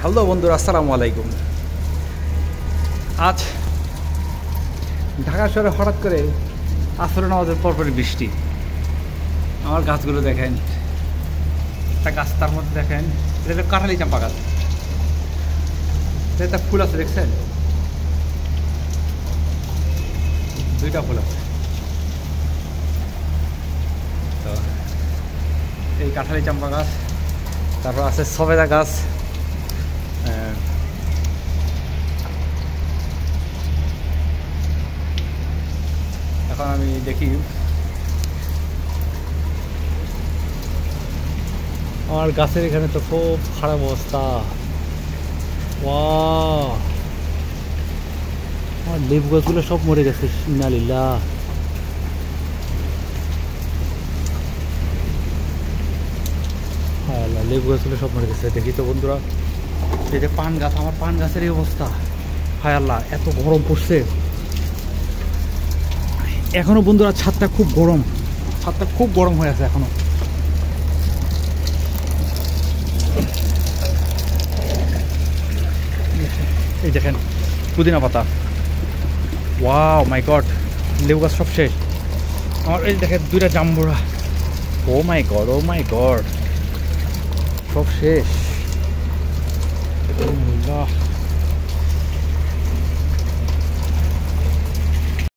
Hello বন্ধুরা, আসসালামু আলাইকুম। আজ ঢাকা শহরে হঠাৎ করে আসরে নামাজের পরপরই বৃষ্টি। আমার গাছগুলো দেখেন, একটা গাছ, তার মধ্যে দেখেন এটা কাঁঠালি চাম্পা গাছ, একটা ফুল আছে দেখছেন, দুইটা ফুল আছে। তো এই কাঁঠালি চাম্পা গাছ, তারপর আছে সবেদা গাছ, এখন আমি দেখি আমার গাছের এখানে তো খুব খারাপ অবস্থা। আমার লেবু গাছগুলো সব মরে গেছে, ইন্নালিল্লাহ। হ্যাঁ, লেবু গাছগুলো সব মরে গেছে। দেখি তো বন্ধুরা, এই যে পান গাছ, আমার পান গাছের এই অবস্থা। হায় আল্লাহ, এত গরম পড়ছে এখনো বন্ধুরা। ছাদটা খুব গরম হয়ে আছে এখনো। এই দেখেন পুদিনা পাতা, ওয়াও মাই গড, লেবু গাছ সব শেষ আমার। এই দেখেন দুইটা জাম্বুরা, ও মাই গড, সব শেষ।